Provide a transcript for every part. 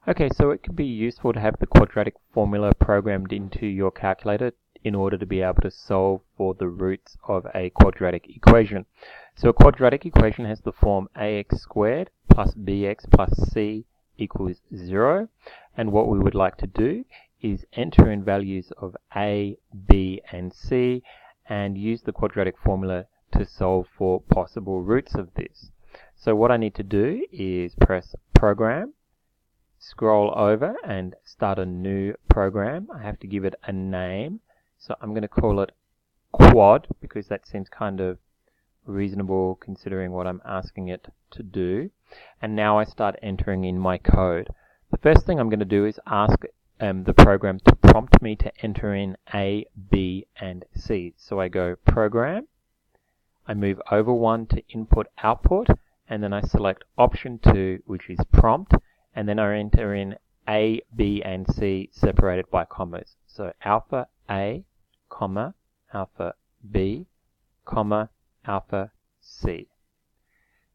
Okay, so it can be useful to have the quadratic formula programmed into your calculator in order to be able to solve for the roots of a quadratic equation. So a quadratic equation has the form ax squared plus bx plus c equals 0. And what we would like to do is enter in values of a, b, and c and use the quadratic formula to solve for possible roots of this. So what I need to do is press Program, scroll over and start a new program. I have to give it a name. So I'm going to call it Quad because that seems kind of reasonable considering what I'm asking it to do. And now I start entering in my code. The first thing I'm going to do is ask the program to prompt me to enter in A, B, and C. So I go Program, I move over one to Input Output, and then I select Option 2, which is Prompt, and then I enter in A, B, and C separated by commas. So alpha A, comma, alpha B, comma, alpha C.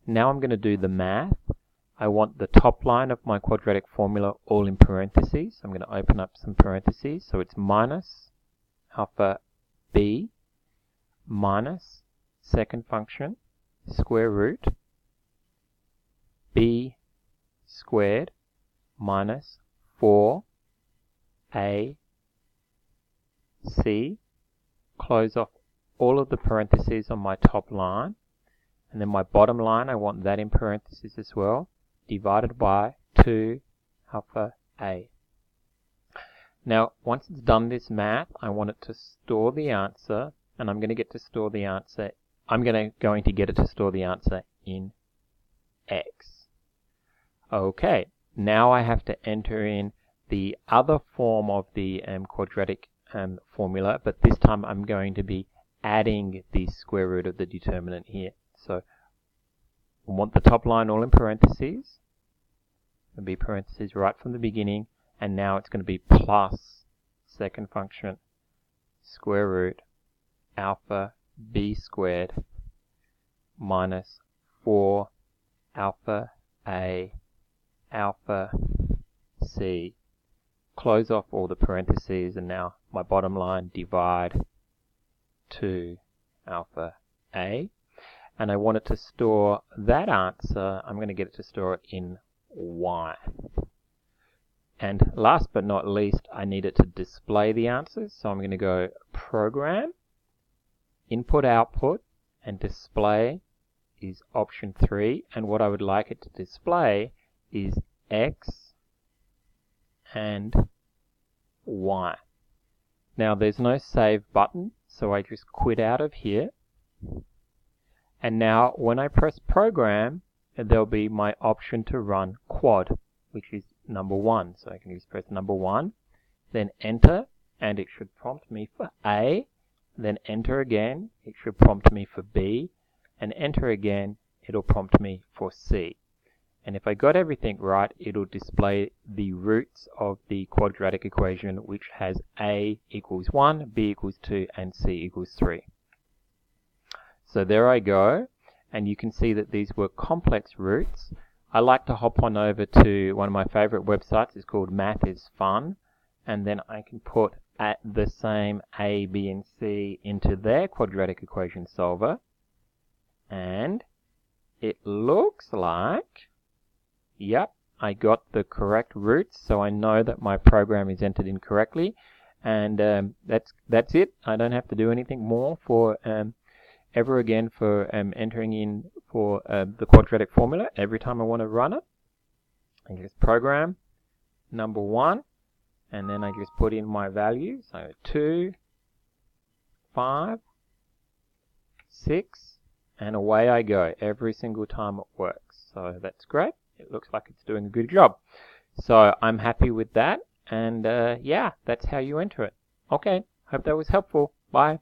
Now I'm going to do the math. I want the top line of my quadratic formula all in parentheses. I'm going to open up some parentheses. So it's minus alpha B minus second function square root B squared minus 4ac, close off all of the parentheses on my top line, and then my bottom line, I want that in parentheses as well, divided by 2 alpha a. Now, once it's done this math, I want it to store the answer, and I'm going to get to store the answer. I'm going to get it to store the answer in x. Okay, now I have to enter in the other form of the quadratic formula, but this time I'm going to be adding the square root of the determinant here. So I want the top line all in parentheses. It'll be parentheses right from the beginning, and now it's going to be plus second function square root alpha b squared minus 4 alpha a alpha c, close off all the parentheses, and now my bottom line, divide 2 alpha a, and I want it to store that answer. I'm going to get it to store it in y. And last but not least, I need it to display the answers, so I'm going to go Program, Input Output, and Display is option 3, and what I would like it to display is x and y. Now there's no save button, so I just quit out of here, and now when I press Program, there'll be my option to run Quad, which is number 1. So I can just press number 1, then enter, and it should prompt me for A, then enter again, it should prompt me for B, and enter again, it'll prompt me for C. And if I got everything right, it'll display the roots of the quadratic equation, which has A equals 1, B equals 2, and C equals 3. So there I go, and you can see that these were complex roots. I like to hop on over to one of my favorite websites. It's called Math is Fun, and then I can put at the same A, B, and C into their quadratic equation solver, and it looks like, yep, I got the correct roots, so I know that my program is entered in correctly, and that's it. I don't have to do anything more for ever again for entering in for the quadratic formula every time I want to run it. I just program number 1, and then I just put in my values. So 2, 5, 6, and away I go every single time it works. So that's great. It looks like it's doing a good job. So I'm happy with that, and yeah, that's how you enter it. Okay, hope that was helpful. Bye.